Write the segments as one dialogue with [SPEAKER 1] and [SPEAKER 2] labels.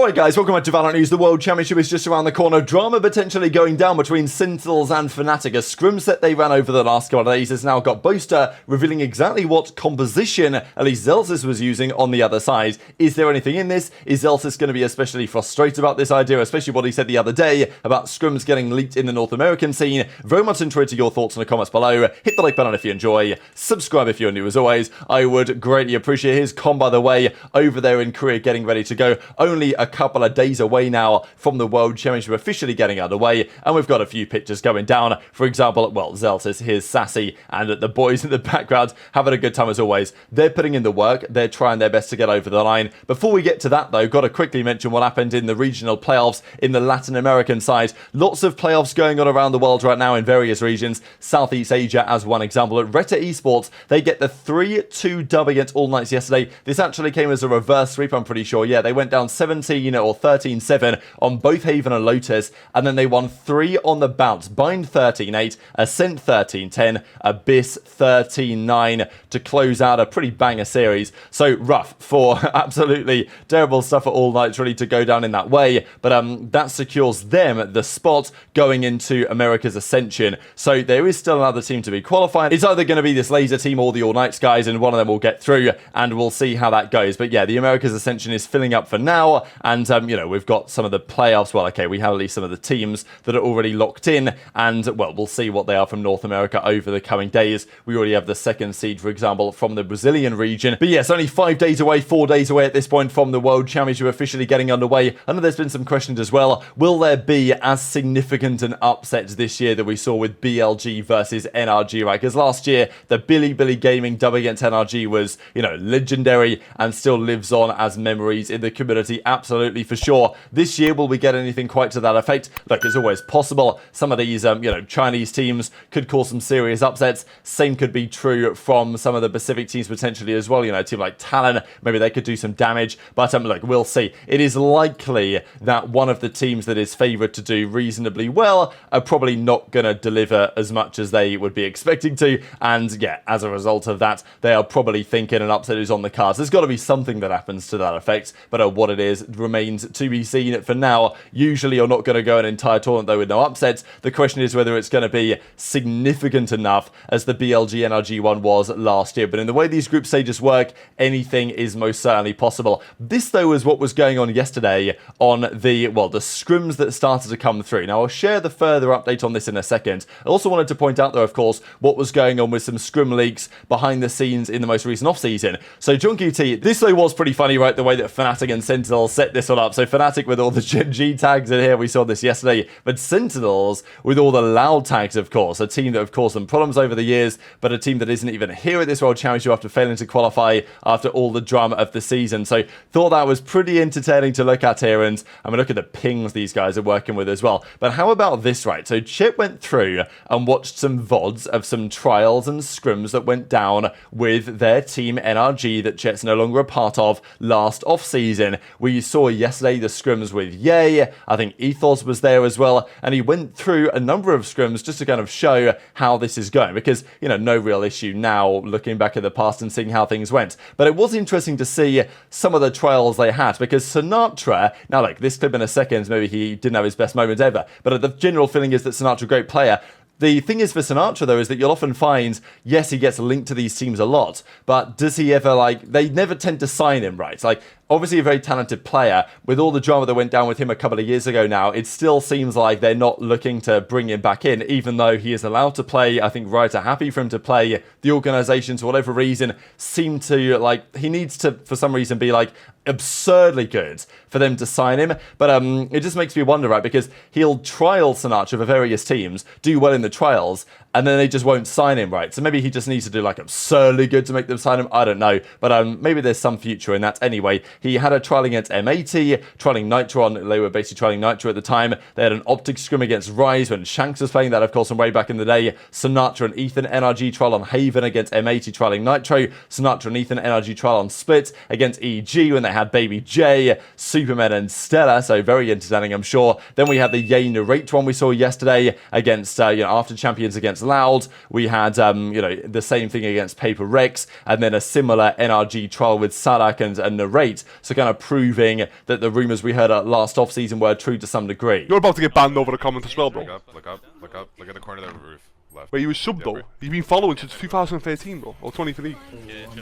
[SPEAKER 1] Alright guys, welcome back to VALORANT News. The World Championship is just around the corner. Drama potentially going down between Sentinels and Fnatic. A scrim set they ran over the last couple of days has now got Boaster revealing exactly what composition at least Zellsis was using on the other side. Is there anything in this? Is Zellsis going to be especially frustrated about this idea, especially what he said the other day about scrims getting leaked in the North American scene? Very much interested your thoughts in the comments below. Hit the like button if you enjoy. Subscribe if you're new as always. I would greatly appreciate his com, by the way, over there in Korea getting ready to go. Only a couple of days away now from the World Championship officially getting underway, and we've got a few pictures going down. For example, well, Zellsis, here's Sassy, and the boys in the background having a good time as always. They're putting in the work, they're trying their best to get over the line. Before we get to that though, got to quickly mention what happened in the regional playoffs in the Latin American side. Lots of playoffs going on around the world right now in various regions. Southeast Asia as one example. At Reta Esports, they get the 3-2 dub against All Knights yesterday. This actually came as a reverse sweep, I'm pretty sure. Yeah, they went down 17 or 13-7 on both Haven and Lotus, and then they won 3 on the bounce. Bind 13-8, Ascent 13-10, Abyss 13-9 to close out a pretty banger series. So rough for absolutely terrible stuff at All Knights really to go down in that way, but that secures them the spot going into America's Ascension. So there is still another team to be qualified. It's either going to be this Laser team or the All Knights guys, and one of them will get through, and we'll see how that goes. But yeah, the America's Ascension is filling up for now, and you know, we've got some of the playoffs. Well, okay, we have at least some of the teams that are already locked in, and well, we'll see what they are from North America over the coming days. We already have the second seed, for example, from the Brazilian region. But yes, only 5 days away, 4 days away at this point from the World Championship officially getting underway. I know there's been some questions as well. Will there be as significant an upset this year that we saw with BLG versus NRG, right? Because last year, the Billy Gaming dub against NRG was, you know, legendary and still lives on as memories in the community, absolutely for sure. This year, will we get anything quite to that effect? Look, it's always possible. Some of these, you know, Chinese teams could cause some serious upsets. Same could be true from some of the Pacific teams potentially as well. You know, a team like Talon, maybe they could do some damage. But look, we'll see. It is likely that one of the teams that is favoured to do reasonably well are probably not going to deliver as much as they would be expecting to. And yeah, as a result of that, they are probably thinking an upset is on the cards. There's got to be something that happens to that effect, but what it is remains to be seen for now. Usually you're not going to go an entire tournament though with no upsets. The question is whether it's going to be significant enough as the BLG NRG one was last year. But in the way these group stages work, anything is most certainly possible. This though is what was going on yesterday on the scrims that started to come through. Now I'll share the further update on this in a second. I also wanted to point out though, of course, what was going on with some scrim leaks behind the scenes in the most recent off-season. So Gen.G, this though was pretty funny, right? The way that Fnatic and Sentinels set this one up. So Fnatic with all the Gen.G tags in here, we saw this yesterday, but Sentinels with all the loud tags, of course. A team that have caused them problems over the years, but a team that isn't even here at this World Championship after failing to qualify after all the drama of the season. So thought that was pretty entertaining to look at here, and I mean, look at the pings these guys are working with as well. But how about this, right? So Chip went through and watched some VODs of some trials and scrims that went down with their team NRG that Chet's no longer a part of last off-season. We saw yesterday the scrims with Yay, I think Ethos was there as well, and he went through a number of scrims just to kind of show how this is going, because, you know, no real issue now looking back at the past and seeing how things went. But it was interesting to see some of the trials they had, because Sinatra, now like this clip in a second, maybe he didn't have his best moment ever, but the general feeling is that Sinatra, a great player. The thing is for Sinatra, though, is that you'll often find, yes, he gets linked to these teams a lot, but does he ever, like, they never tend to sign him, right? Like, obviously a very talented player. With all the drama that went down with him a couple of years ago now, it still seems like they're not looking to bring him back in, even though he is allowed to play. I think Riot are happy for him to play. The organizations, for whatever reason, seem to, like, he needs to, for some reason, be, like, absurdly good for them to sign him. But it just makes me wonder, right? Because he'll trial Sinatra for various teams, do well in the trials, and then they just won't sign him, right? So maybe he just needs to do like absurdly good to make them sign him. I don't know. But maybe there's some future in that. Anyway, he had a trial against M80, trialing Nitro on, they were basically trialing Nitro at the time. They had an optic scrim against Rise when Shanks was playing that, of course, from way back in the day. Sinatra and Ethan NRG trial on Haven against M80 trialing Nitro. Sinatra and Ethan NRG trial on Split against EG when they had Baby J, Superman and Stella. So very entertaining, I'm sure. Then we had the Yay Narrate one we saw yesterday against, After Champions against Loud. We had, the same thing against Paper Rex, and then a similar NRG trial with Sadak and Narrate it. So kind of proving that the rumours we heard last off-season were true to some degree.
[SPEAKER 2] You're about to get banned over the comment as well, bro.
[SPEAKER 3] Look up, look up, look up. Look at the corner of the roof. Left.
[SPEAKER 2] Wait, you was sub though? You've been following since 2013, bro. Or 23.
[SPEAKER 4] Yeah, he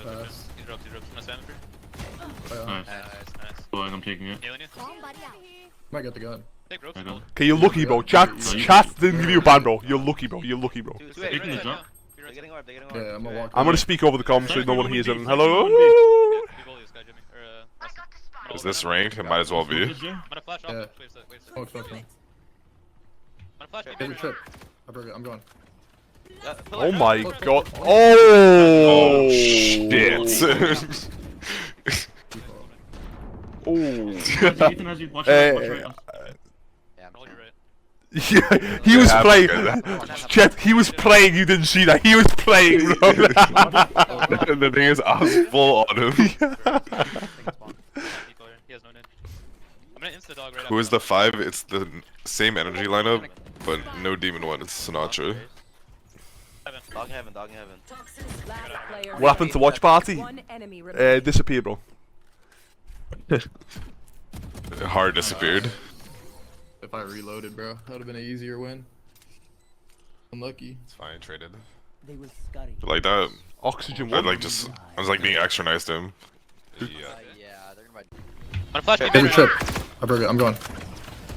[SPEAKER 4] dropped. Nice damage.
[SPEAKER 5] Nice. Blowing, I'm taking it.
[SPEAKER 4] Healing you.
[SPEAKER 6] Might get the gun.
[SPEAKER 4] Take ropes.
[SPEAKER 2] Okay, you're lucky, bro. Chat didn't give you a ban, bro. You're lucky, bro. You're lucky, bro.
[SPEAKER 5] Taking the jump.
[SPEAKER 6] Yeah, I'm gonna walk.
[SPEAKER 2] I'm gonna speak over the comms so no one hears it. Hello?
[SPEAKER 3] Is this ranked? It might as well be.
[SPEAKER 6] Yeah.
[SPEAKER 4] Wait
[SPEAKER 6] Oh, it's fucking. Hit the trip. I broke it. I'm going.
[SPEAKER 2] Oh my god. Oh
[SPEAKER 3] Shit.
[SPEAKER 2] Oh.
[SPEAKER 5] Ethan has you. Watch right. Watch right.
[SPEAKER 2] Yeah, he was playing. Chet, he was playing. You didn't see that. He was playing, bro.
[SPEAKER 3] The thing is, I was full on him. Who is the 5? It's the same energy lineup, but no Demon 1. It's Sinatra.
[SPEAKER 7] Dog heaven.
[SPEAKER 2] What happened to watch party? Disappeared, bro.
[SPEAKER 3] Hard disappeared.
[SPEAKER 6] If I reloaded, bro, that would have been an easier win. Unlucky.
[SPEAKER 3] It's fine, traded.
[SPEAKER 8] They were scutty.
[SPEAKER 3] Like that.
[SPEAKER 2] Oxygen.
[SPEAKER 3] I was like being extra nice to him. Yeah.
[SPEAKER 7] They're gonna
[SPEAKER 6] Hit the trip. I broke it. I'm going.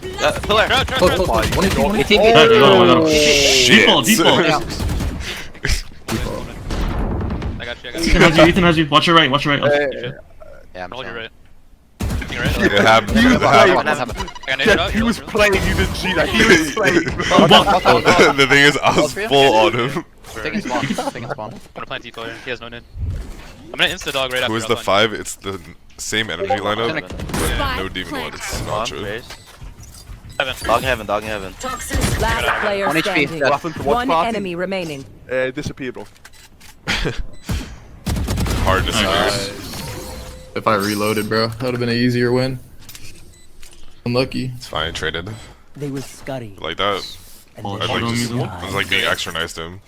[SPEAKER 7] pillar.
[SPEAKER 6] Close. 118.
[SPEAKER 5] Oh,
[SPEAKER 3] Shit.
[SPEAKER 5] Default.
[SPEAKER 4] I got you.
[SPEAKER 5] Ethan has you. Watch your right. Watch your right.
[SPEAKER 7] Yeah, I'm
[SPEAKER 4] Hold your
[SPEAKER 7] right.
[SPEAKER 4] right. Right?
[SPEAKER 3] It happened.
[SPEAKER 2] He was playing.
[SPEAKER 4] I got naded
[SPEAKER 2] Chet,
[SPEAKER 4] out.
[SPEAKER 2] he was playing. You didn't see that. He was playing.
[SPEAKER 3] The thing is, I was full on him.
[SPEAKER 7] Taking spawn. Taking spawn.
[SPEAKER 4] I'm gonna plant default here. He has no nade. I'm gonna insta dog right after.
[SPEAKER 3] Who is the 5? It's the same energy lineup, but no Demon 1. It's Sinatra.
[SPEAKER 7] Dog heaven.
[SPEAKER 8] Last player
[SPEAKER 7] 1 HP.
[SPEAKER 8] standing.
[SPEAKER 2] What happened to watch
[SPEAKER 8] One
[SPEAKER 2] party?
[SPEAKER 8] enemy remaining.
[SPEAKER 2] Disappeared, bro.
[SPEAKER 3] Hard disappeared.
[SPEAKER 6] If I reloaded, bro, that would have been an easier win. Unlucky.
[SPEAKER 3] It's fine, traded.
[SPEAKER 8] They were scutty.
[SPEAKER 3] Like that.
[SPEAKER 8] And
[SPEAKER 5] Oh,
[SPEAKER 8] they
[SPEAKER 3] I was like being extra nice to him.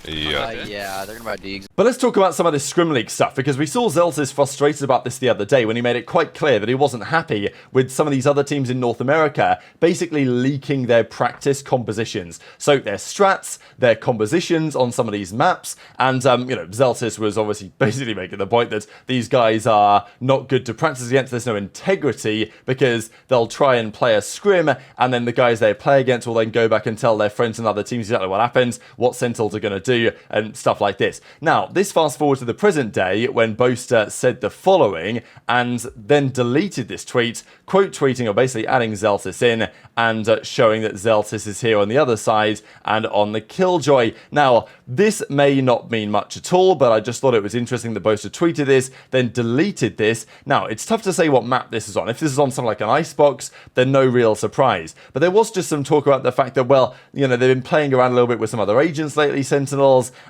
[SPEAKER 3] Yeah.
[SPEAKER 7] They're gonna buy Deegs.
[SPEAKER 1] But let's talk about some of this Scrim Leaks stuff, because we saw Zellsis frustrated about this the other day when he made it quite clear that he wasn't happy with some of these other teams in North America basically leaking their practice compositions. So their strats, their compositions on some of these maps, and Zellsis was obviously basically making the point that these guys are not good to practice against. There's no integrity because they'll try and play a scrim, and then the guys they play against will then go back and tell their friends and other teams exactly what happens, what Sentinels are going to do, and stuff like this. Now, this fast forward to the present day when Boaster said the following and then deleted this tweet, quote tweeting or basically adding Zellsis in and showing that Zellsis is here on the other side and on the Killjoy. Now, this may not mean much at all, but I just thought it was interesting that Boaster tweeted this, then deleted this. Now, it's tough to say what map this is on. If this is on something like an icebox, then no real surprise. But there was just some talk about the fact that, well, they've been playing around a little bit with some other agents lately, Sentinels,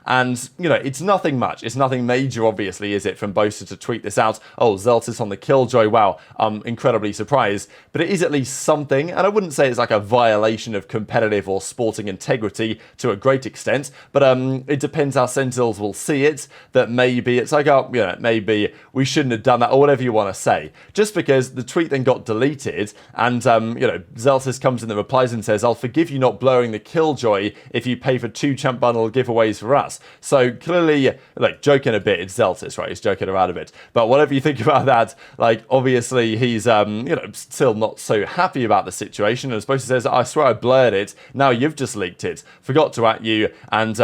[SPEAKER 1] and, it's nothing much. It's nothing major, obviously, is it, from Boaster to tweet this out? Oh, Zellsis on the Killjoy. Wow, I'm incredibly surprised. But it is at least something, and I wouldn't say it's like a violation of competitive or sporting integrity to a great extent, but it depends how Sentinels will see it, that maybe it's like, maybe we shouldn't have done that, or whatever you want to say. Just because the tweet then got deleted, and, Zellsis comes in the replies and says, I'll forgive you not blowing the Killjoy if you pay for 2 champ bundle giveaways for us. So clearly, like, joking a bit, it's Zellsis, right? He's joking around a bit. But whatever you think about that, like, obviously he's, still not so happy about the situation. And as Boaster says, I swear I blurred it. Now you've just leaked it. Forgot to at you. And,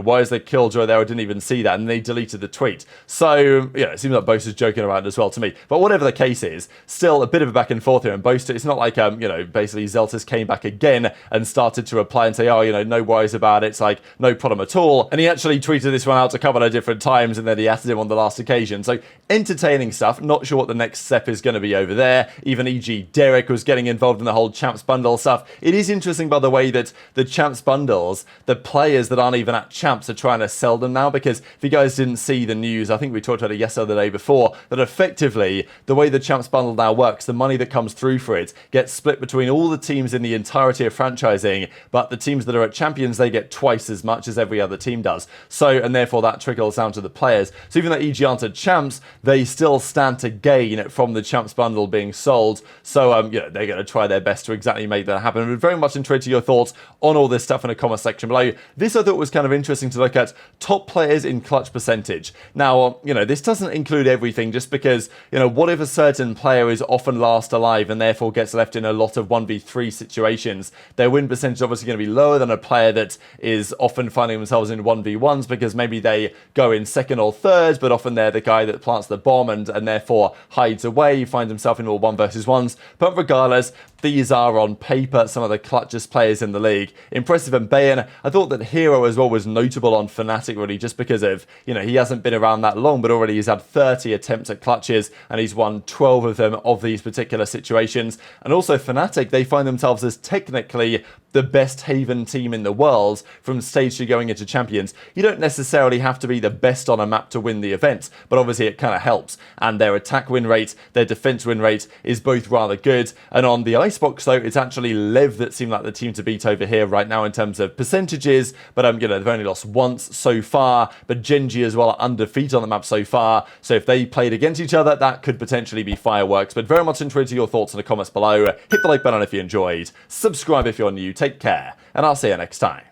[SPEAKER 1] why is the Killjoy there? I didn't even see that. And they deleted the tweet. So, it seems like Boaster's joking around as well to me. But whatever the case is, still a bit of a back and forth here. And Boaster, it's not like, basically Zellsis came back again and started to reply and say, oh, no worries about it. It's like, no problem at all. And he actually tweeted this one out a couple of different times, and then he added him on the last occasion. So entertaining stuff. Not sure what the next step is going to be over there. Even E.G. Derek was getting involved in the whole Champs bundle stuff. It is interesting, by the way, that the Champs bundles, the players that aren't even at Champs are trying to sell them now, because if you guys didn't see the news, I think we talked about it yesterday or the day before, that effectively the way the Champs bundle now works, the money that comes through for it gets split between all the teams in the entirety of franchising, but the teams that are at Champions, they get twice as much as everyone every other team does. So, and therefore that trickles down to the players. So even though EG aren't champs, they still stand to gain from the champs bundle being sold. So, you know, they're going to try their best to exactly make that happen. We're very much interested in your thoughts on all this stuff in the comment section below. This I thought was kind of interesting to look at. Top players in clutch percentage. Now, you know, this doesn't include everything, just because, you know, what if a certain player is often last alive and therefore gets left in a lot of 1v3 situations? Their win percentage is obviously going to be lower than a player that is often finding themselves in 1v1s, because maybe they go in second or third, but often they're the guy that plants the bomb and therefore hides away, finds himself in all 1v1s. But regardless, these are on paper some of the clutchest players in the league. Impressive and Bayon. I thought that Hero as well was notable on Fnatic, really, just because of, you know, he hasn't been around that long, but already he's had 30 attempts at clutches and he's won 12 of them of these particular situations. And also Fnatic, they find themselves as technically the best Haven team in the world from stage 2 going into Champions. You don't necessarily have to be the best on a map to win the event, but obviously it kind of helps. And their attack win rate, their defense win rate is both rather good. And on the Icebox though, it's actually Lev that seem like the team to beat over here right now in terms of percentages, but you know, they've only lost once so far, but Gen.G as well are undefeated on the map so far. So if they played against each other, that could potentially be fireworks. But very much interested in your thoughts in the comments below. Hit the like button if you enjoyed, subscribe if you're new, take care, and I'll see you next time.